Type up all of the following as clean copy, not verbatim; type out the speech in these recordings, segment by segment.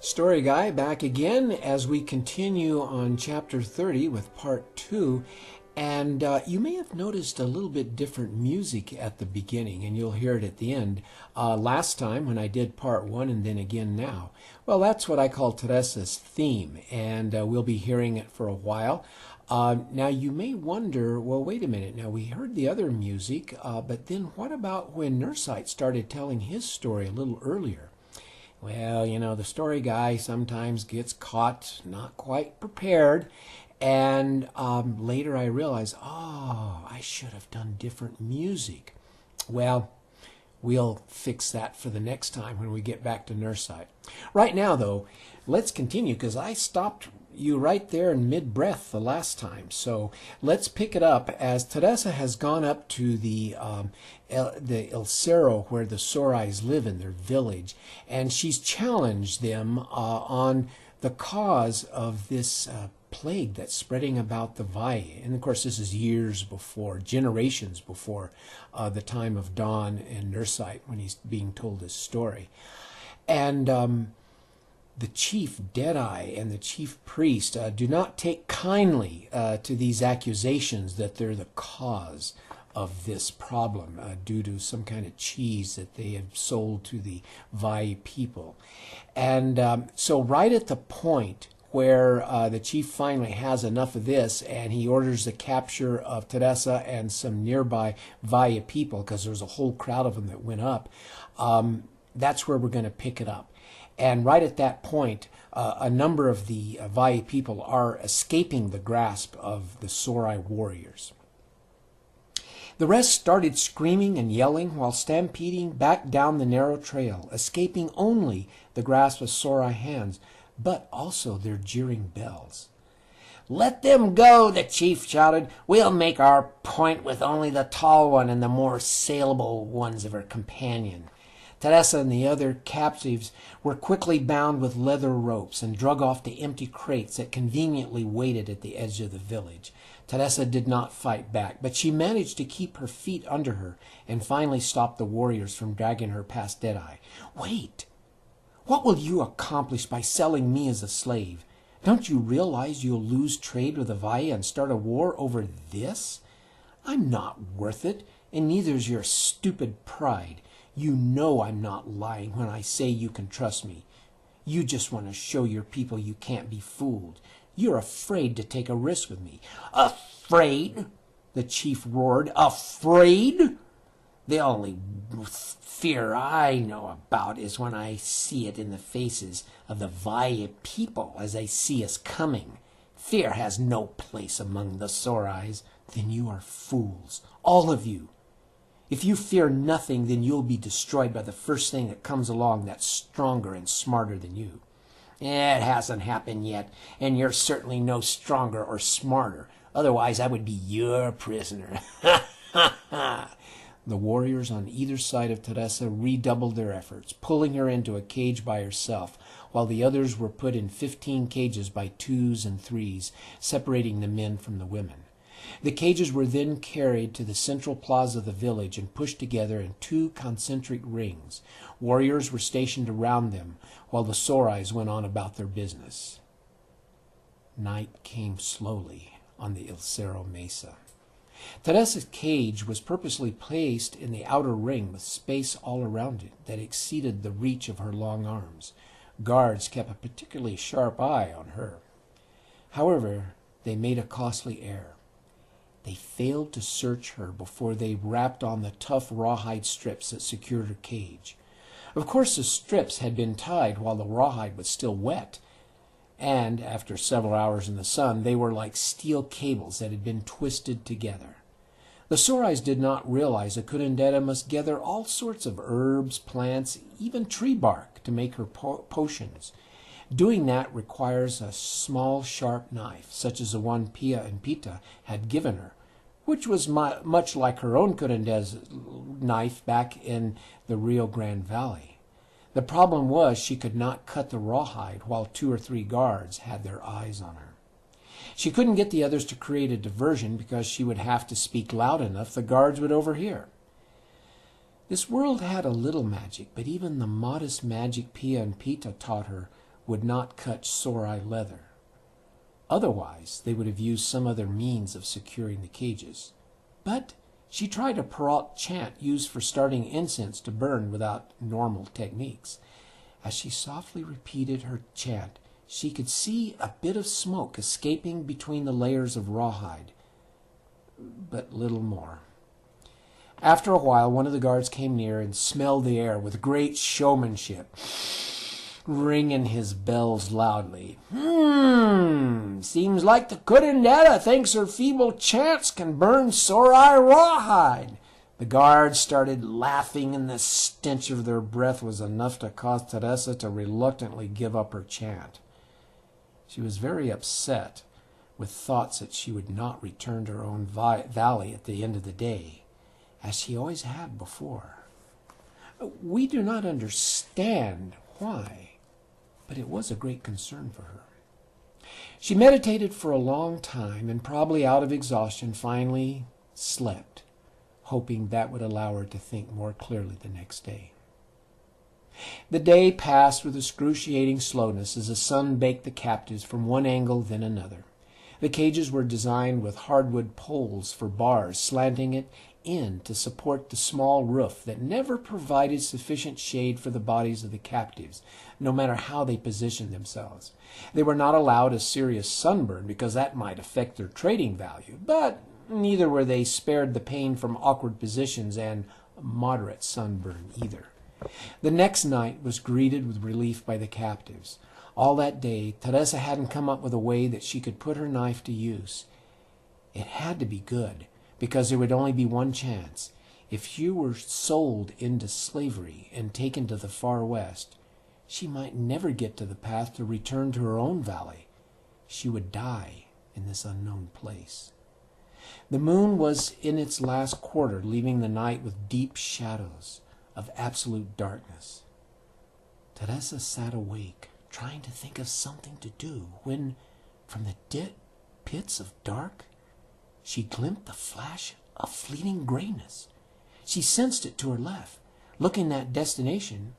Story Guy back again as we continue on chapter 30 with part 2. And you may have noticed a little bit different music at the beginning, and you'll hear it at the end. Last time when I did part 1 and then again now. Well, that's what I call Teresa's theme, and we'll be hearing it for a while. Now you may wonder, well, wait a minute, now we heard the other music, but then what about when Nursite started telling his story a little earlier? Well, you know, the story guy sometimes gets caught not quite prepared, and later I realized, oh, I should have done different music. Well, we'll fix that for the next time when we get back to Nursite. Right now, though, let's continue, because I stopped you right there in mid-breath the last time. So let's pick it up as Teresa has gone up to the Il Serrohe, where the Sorais live in their village, and she's challenged them on the cause of this plague that's spreading about the valle. And of course, this is years before, generations before the time of Don and Nursite when he's being told this story. And the chief Deadeye and the chief priest do not take kindly to these accusations that they're the cause of this problem due to some kind of cheese that they have sold to the Vai people. And so right at the point where the chief finally has enough of this and he orders the capture of Teresa and some nearby Vai people, because there's a whole crowd of them that went up, that's where we're going to pick it up. And right at that point, a number of the Vai people are escaping the grasp of the Sorai warriors. The rest started screaming and yelling while stampeding back down the narrow trail, escaping only the grasp of Sorai hands, but also their jeering bells. "Let them go," the chief shouted. "We'll make our point with only the tall one and the more saleable ones of her companion." Teresa and the other captives were quickly bound with leather ropes and drug off to empty crates that conveniently waited at the edge of the village. Teresa did not fight back, but she managed to keep her feet under her and finally stopped the warriors from dragging her past Deadeye. "Wait! What will you accomplish by selling me as a slave? Don't you realize you'll lose trade with the Valle and start a war over this? I'm not worth it, and neither's your stupid pride. You know I'm not lying when I say you can trust me. You just want to show your people you can't be fooled. You're afraid to take a risk with me." "Afraid?" the chief roared. "Afraid? The only fear I know about is when I see it in the faces of the Valle people as they see us coming. Fear has no place among the Sorais." "Then you are fools, all of you. If you fear nothing, then you'll be destroyed by the first thing that comes along that's stronger and smarter than you." "It hasn't happened yet, and you're certainly no stronger or smarter. Otherwise, I would be your prisoner." Ha ha ha! The warriors on either side of Teresa redoubled their efforts, pulling her into a cage by herself, while the others were put in 15 cages by 2s and 3s, separating the men from the women. The cages were then carried to the central plaza of the village and pushed together in 2 concentric rings. Warriors were stationed around them, while the Sorais went on about their business. Night came slowly on the Il Serrohe mesa. Teresa's cage was purposely placed in the outer ring with space all around it that exceeded the reach of her long arms. Guards kept a particularly sharp eye on her. However, they made a costly error. They failed to search her before they wrapped on the tough rawhide strips that secured her cage. Of course, the strips had been tied while the rawhide was still wet, and after several hours in the sun, they were like steel cables that had been twisted together. The Sorais did not realize a curandera must gather all sorts of herbs, plants, even tree bark to make her potions. Doing that requires a small, sharp knife, such as the one Pia and Pita had given her, which was much like her own curandera's knife back in the Rio Grande Valley. The problem was she could not cut the rawhide while 2 or 3 guards had their eyes on her. She couldn't get the others to create a diversion because she would have to speak loud enough the guards would overhear. This world had a little magic, but even the modest magic Pia and Pita taught her would not cut Serrohe leather. Otherwise, they would have used some other means of securing the cages. But she tried a Perrault chant used for starting incense to burn without normal techniques. As she softly repeated her chant, she could see a bit of smoke escaping between the layers of rawhide, but little more. After a while, one of the guards came near and smelled the air with great showmanship, ringing his bells loudly. Seems like the curandera thinks her feeble chants can burn Serrohe rawhide. The guards started laughing, and the stench of their breath was enough to cause Teresa to reluctantly give up her chant. She was very upset with thoughts that she would not return to her own valley at the end of the day, as she always had before. We do not understand why, but it was a great concern for her. She meditated for a long time and, probably out of exhaustion, finally slept, hoping that would allow her to think more clearly the next day. The day passed with excruciating slowness as the sun baked the captives from one angle then another. The cages were designed with hardwood poles for bars, slanting it in to support the small roof that never provided sufficient shade for the bodies of the captives, no matter how they positioned themselves. They were not allowed a serious sunburn because that might affect their trading value, but neither were they spared the pain from awkward positions and moderate sunburn either. The next night was greeted with relief by the captives. All that day, Teresa hadn't come up with a way that she could put her knife to use. It had to be good, because there would only be one chance. If she were sold into slavery and taken to the far west, she might never get to the path to return to her own valley. She would die in this unknown place. The moon was in its last quarter, leaving the night with deep shadows of absolute darkness. Teresa sat awake, trying to think of something to do, when, from the pits of dark, she glimpsed the flash of fleeting grayness. She sensed it to her left. Looking that direction,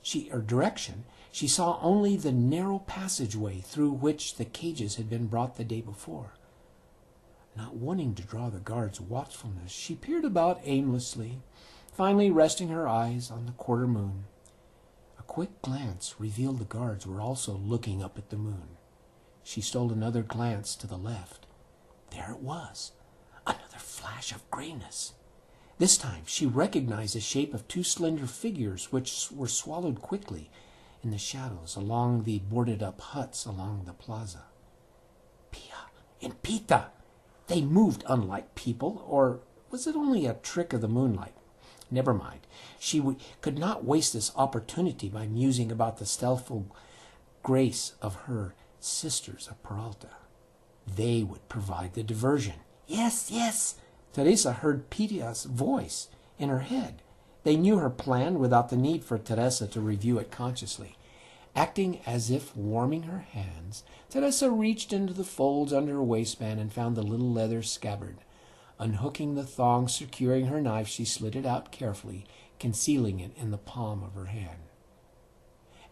she saw only the narrow passageway through which the cages had been brought the day before. Not wanting to draw the guard's watchfulness, she peered about aimlessly, finally resting her eyes on the quarter moon. A quick glance revealed the guards were also looking up at the moon. She stole another glance to the left. There it was, another flash of grayness. This time she recognized the shape of two slender figures which were swallowed quickly in the shadows along the boarded-up huts along the plaza. Pia and Pita! They moved unlike people, or was it only a trick of the moonlight? Never mind. She could not waste this opportunity by musing about the stealthful grace of her sisters of Peralta. They would provide the diversion. Yes, yes! Teresa heard Pita's voice in her head. They knew her plan without the need for Teresa to review it consciously. Acting as if warming her hands, Teresa reached into the folds under her waistband and found the little leather scabbard. Unhooking the thong securing her knife, she slid it out carefully, concealing it in the palm of her hand.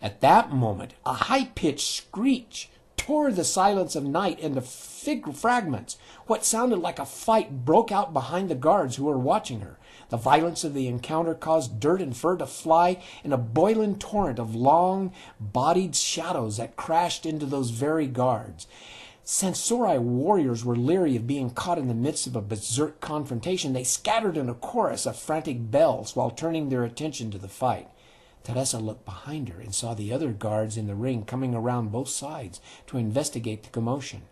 At that moment, a high-pitched screech tore the silence of night into fragments. What sounded like a fight broke out behind the guards who were watching her. The violence of the encounter caused dirt and fur to fly in a boiling torrent of long-bodied shadows that crashed into those very guards. Since Serrohe warriors were leery of being caught in the midst of a berserk confrontation, they scattered in a chorus of frantic bells while turning their attention to the fight. Teresa looked behind her and saw the other guards in the ring coming around both sides to investigate the commotion.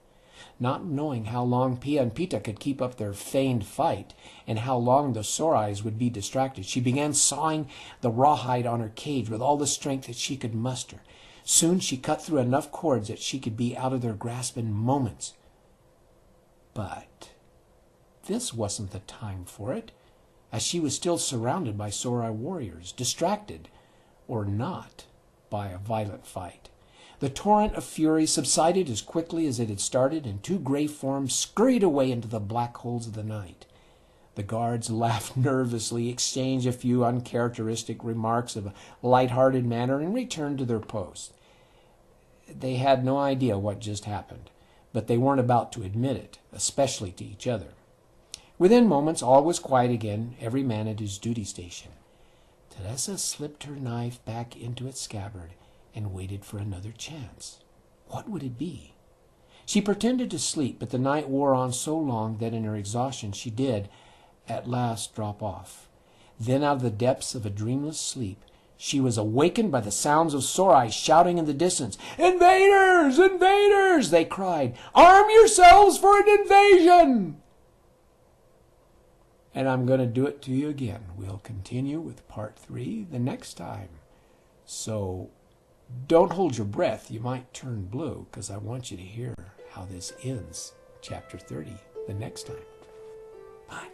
Not knowing how long Pia and Pita could keep up their feigned fight and how long the Serrohes would be distracted, she began sawing the rawhide on her cage with all the strength that she could muster. Soon she cut through enough cords that she could be out of their grasp in moments. But this wasn't the time for it, as she was still surrounded by Serrohe warriors, distracted, or not, by a violent fight. The torrent of fury subsided as quickly as it had started, and two gray forms scurried away into the black holes of the night. The guards laughed nervously, exchanged a few uncharacteristic remarks of a light-hearted manner, and returned to their posts. They had no idea what just happened, but they weren't about to admit it, especially to each other. Within moments, all was quiet again, every man at his duty station. Teresa slipped her knife back into its scabbard and waited for another chance. What would it be? She pretended to sleep, but the night wore on so long that in her exhaustion she did, at last, drop off. Then, out of the depths of a dreamless sleep, she was awakened by the sounds of sore eyes shouting in the distance. "Invaders! Invaders!" they cried. "Arm yourselves for an invasion!" And I'm going to do it to you again. We'll continue with part 3 the next time. So don't hold your breath. You might turn blue, because I want you to hear how this ends chapter 30 the next time. Bye.